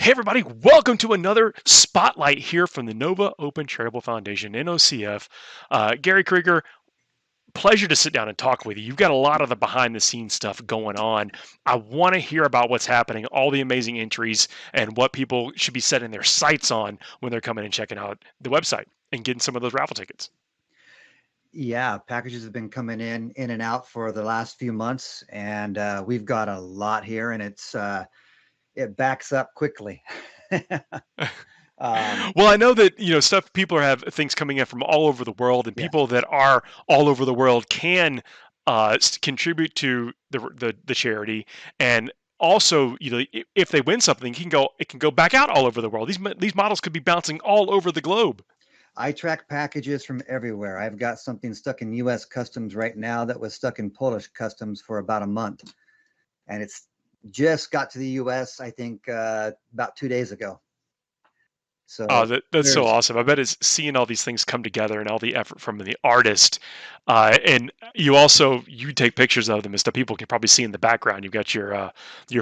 Hey, everybody, welcome to another spotlight here from the Nova Open Charitable Foundation, NOCF. Gary Krieger, pleasure to sit down and talk with you. You've got a lot of the behind the scenes stuff going on. I want to hear about what's happening, all the amazing entries, and what people should be setting their sights on when they're coming and checking out the website and getting some of those raffle tickets. Yeah, packages have been coming in and out for the last few months, and we've got a lot here, and it backs up quickly. um, Well, I know that stuff people have things coming in from all over the world, and yes, people that are all over the world can contribute to the charity, and also if they win something, it can go back out all over the world. These models could be bouncing all over the globe. I track packages from everywhere. I've got something stuck in U.S. Customs right now that was stuck in Polish Customs for about a month, and it's just got to the U.S. I think about 2 days ago. So That's so there's awesome. I bet it's seeing all these things come together and all the effort from the artist. And you take pictures of them and stuff. People can probably see in the background. You've got your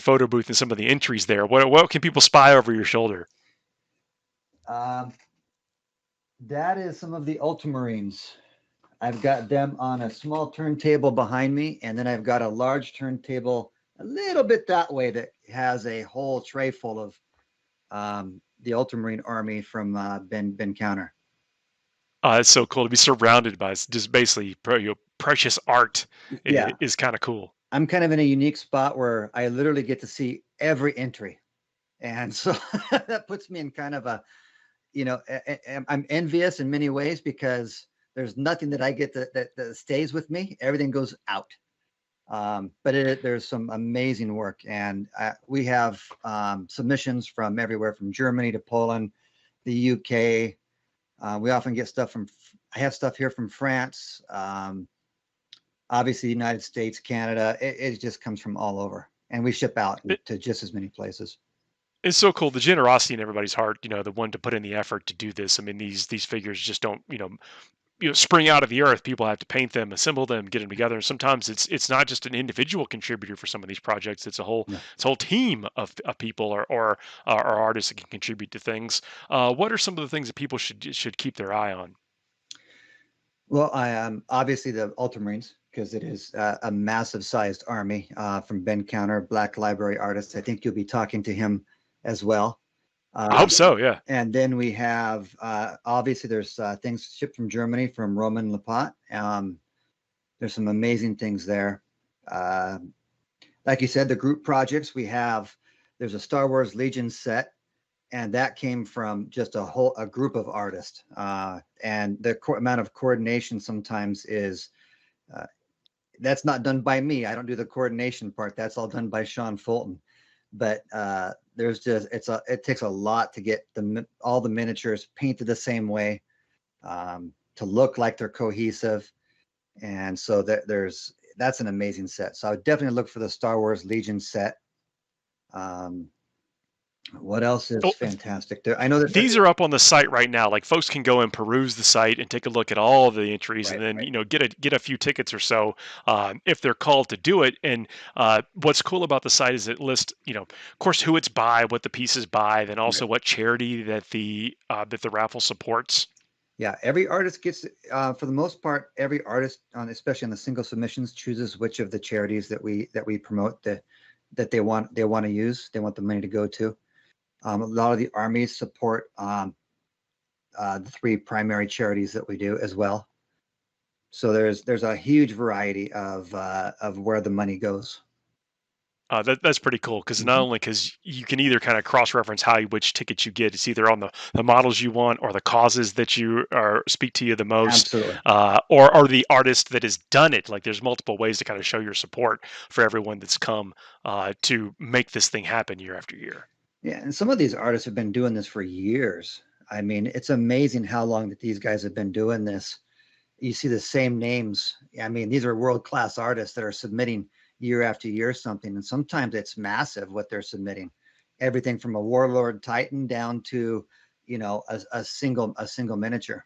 photo booth and some of the entries there. What can people spy over your shoulder? um, that is some of the Ultramarines. I've got them on a small turntable behind me, and then I've got a large turntable a little bit that way that has a whole tray full of the Ultramarine Army from Ben Counter. It's so cool to be surrounded by just basically precious art. Yeah, Is kind of cool. I'm kind of in a unique spot where I literally get to see every entry, and so that puts me in kind of a I'm envious in many ways because there's nothing that I get that stays with me. Everything goes out. But there's some amazing work, and we have submissions from everywhere from Germany to Poland, the UK. We often get stuff from. I have stuff here from France, obviously the United States, Canada. It just comes from all over, and we ship out to just as many places. It's so cool, the generosity in everybody's heart. The one to put in the effort to do this. I mean, these figures just don't spring out of the earth. People have to paint them, assemble them, get them together. And sometimes it's not just an individual contributor for some of these projects. No. It's a whole team of people or artists that can contribute to things. What are some of the things that people should keep their eye on? Well, I am obviously the Ultramarines because it is a massive sized army from Ben Counter, Black Library artist. I think you'll be talking to him as well. I hope so. Yeah. And then we have obviously there's things shipped from Germany from Roman Lapat. There's some amazing things there. Uh, like you said, the group projects we have. There's a Star Wars Legion set, and that came from just a group of artists. And the amount of coordination sometimes is uh, that's not done by me. I don't do the coordination part. That's all done by Sean Fulton. But there's just it takes a lot to get all the miniatures painted the same way, to look like they're cohesive, and so that's an amazing set. So I would definitely look for the Star Wars Legion set. Um, what else is Oh, fantastic? I know that these are up on the site right now. Like folks can go and peruse the site and take a look at all of the entries, and right, then right. get a few tickets or so if they're called to do it. And what's cool about the site is it lists, of course, who it's by, what the piece is by, then Right. also what charity that the raffle supports. Yeah, every artist gets, for the most part, every artist, especially on the single submissions, chooses which of the charities that we promote that they want to use. They want the money to go to. A lot of the armies support the three primary charities that we do as well. So there's a huge variety of where the money goes. That's pretty cool because not Mhm. only because you can either kind of cross-reference which tickets you get. It's either on the models you want or the causes that you are speak to you the most, Absolutely. or the artist that has done it. Like there's multiple ways to kind of show your support for everyone that's come to make this thing happen year after year. Yeah, and some of these artists have been doing this for years. I mean, it's amazing how long that these guys have been doing this. You see the same names. I mean, these are world class artists that are submitting year after year something, and sometimes it's massive what they're submitting. Everything from a Warlord Titan down to, a single miniature.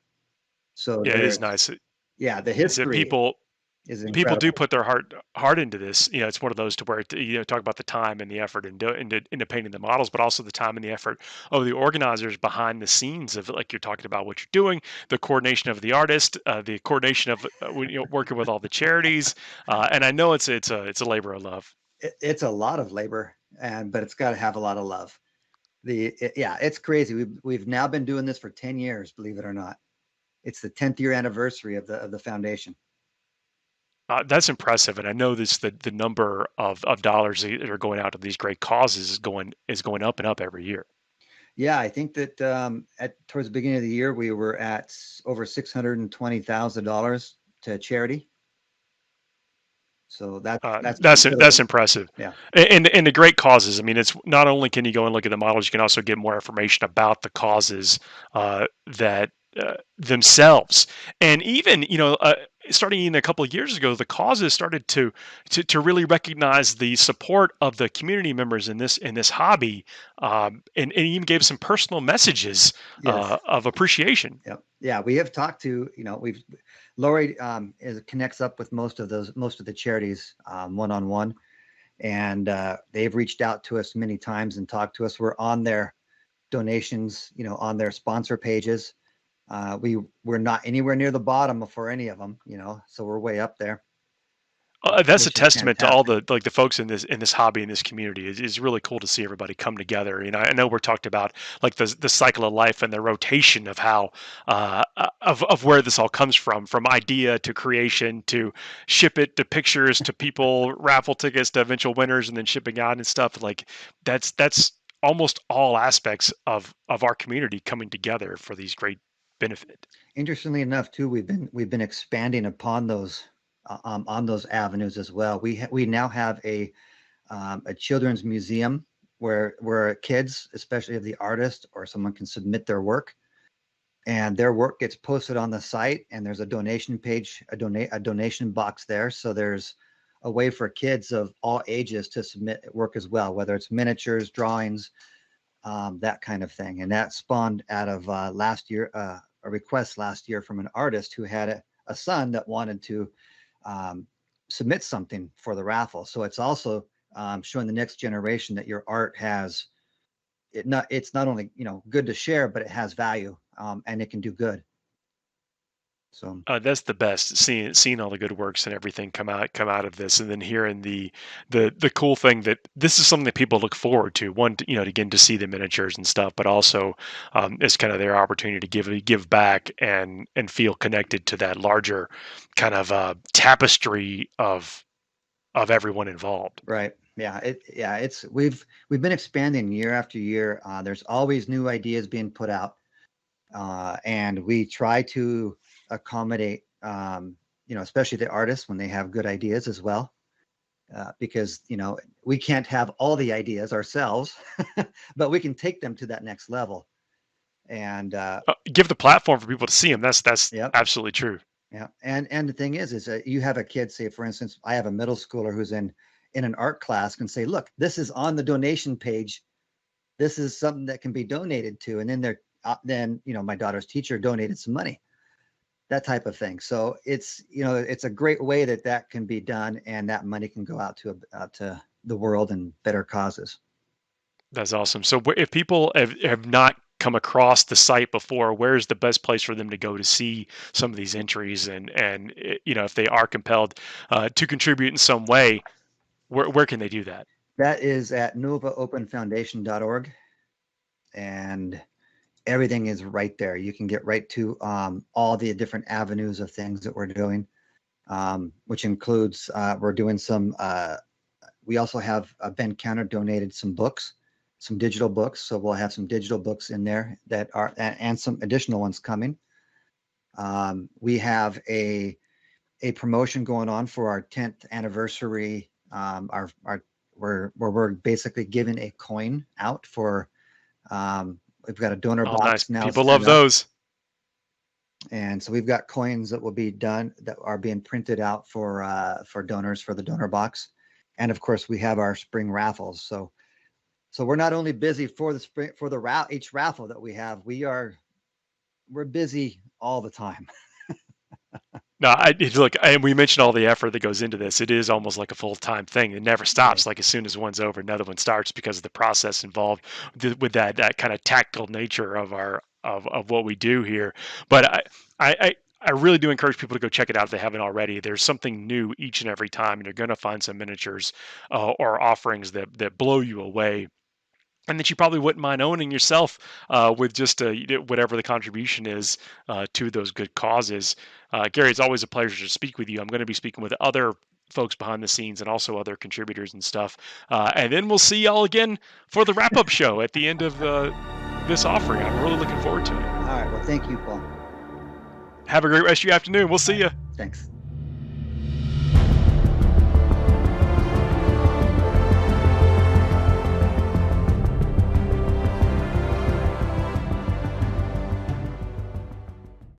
So Yeah, it is there's nice. yeah, the Is that history. is People do incredible. put their heart into this. It's one of those to where talk about the time and the effort into painting the models, but also the time and the effort of the organizers behind the scenes of, like, you're talking about what you're doing, the coordination of the artist, the coordination of working with all the charities, and I know it's a labor of love. It's a lot of labor, but it's got to have a lot of love. Yeah, it's crazy. We've now been doing this for 10 years, believe it or not. It's the 10th year anniversary of the foundation. That's impressive, and I know the number of dollars that are going out to these great causes is going up and up every year. Yeah, I think that at towards the beginning of the year we were at over $620,000 to charity. So that's pretty That's pivotal. impressive. Yeah. And the great causes. I mean, it's not only can you go and look at the models, you can also get more information about the causes that themselves. And even starting even a couple of years ago, the causes started to really recognize the support of the community members in this hobby, and even gave some personal messages Yes. of appreciation. Yep. Yeah, we have talked to, we've Lori connects up with most of the charities one on one, and they've reached out to us many times and talked to us. We're on their donations, on their sponsor pages. We're not anywhere near the bottom for any of them, so we're way up there, That's a which is testament to all fantastic. the folks in this hobby, in this community. It's really cool to see everybody come together. I know we're talked about, like, the cycle of life and the rotation of how of where this all comes from idea to creation to ship it to pictures to people, raffle tickets to eventual winners, and then shipping out and stuff. Like, that's almost all aspects of our community coming together for these great benefit. Interestingly enough, too, we've been expanding upon those on those avenues as well. We now have a children's museum where kids, especially of the artist or someone, can submit their work, and their work gets posted on the site. And there's a donation page, a donation box there. So there's a way for kids of all ages to submit work as well, whether it's miniatures, drawings, that kind of thing. And that spawned out of last year, a request last year from an artist who had a son that wanted to um, submit something for the raffle. So it's also showing the next generation that your art has it's not only good to share, but it has value, and it can do good. So That's the best. Seeing all the good works and everything come out of this, and then hearing the cool thing that this is something that people look forward to. One, again, to see the miniatures and stuff, but also it's kind of their opportunity to give back and feel connected to that larger kind of tapestry of everyone involved. right, yeah, it's we've been expanding year after year. There's always new ideas being put out, and we try to accommodate, especially the artists when they have good ideas as well, because we can't have all the ideas ourselves, but we can take them to that next level. And Give the platform for people to see them. That's yep, absolutely true. yeah, and the thing is that you have a kid, say for instance, I have a middle schooler who's in an art class, can say, look, this is on the donation page. This is something that can be donated to, and then then my daughter's teacher donated some money, that type of thing. So it's a great way that can be done, and that money can go out to the world and better causes. That's awesome. So if people have not come across the site before, where's the best place for them to go to see some of these entries, and if they are compelled to contribute in some way, where can they do that? That is at novaopenfoundation.org, and everything is right there. You can get right to all the different avenues of things that we're doing, which includes we're doing some. We also have Ben Counter donated some books, some digital books. So we'll have some digital books in there that are, and some additional ones coming. We have a promotion going on for our 10th anniversary. Our where we're basically giving a coin out for. We've got a donor Oh, nice. box now People set love up, those. and so we've got coins that will be done that are being printed out for donors for the donor box, and of course we have our spring raffles. So we're not only busy for the spring for each raffle that we have, we're busy all the time. No, look, and we mentioned all the effort that goes into this. It is almost like a full-time thing. It never Right. stops. Like as soon as one's over, another one starts because of the process involved with that kind of tactile nature of our of what we do here. But I really do encourage people to go check it out if they haven't already. There's something new each and every time, and you're going to find some miniatures or offerings that blow you away and that you probably wouldn't mind owning yourself with just whatever the contribution is to those good causes. Gary, it's always a pleasure to speak with you. I'm going to be speaking with other folks behind the scenes and also other contributors and stuff. And then we'll see y'all again for the wrap up show at the end of this offering. I'm really looking forward to it. All right. Well, thank you, Paul. Have a great rest of your afternoon. We'll see All right. you. Thanks.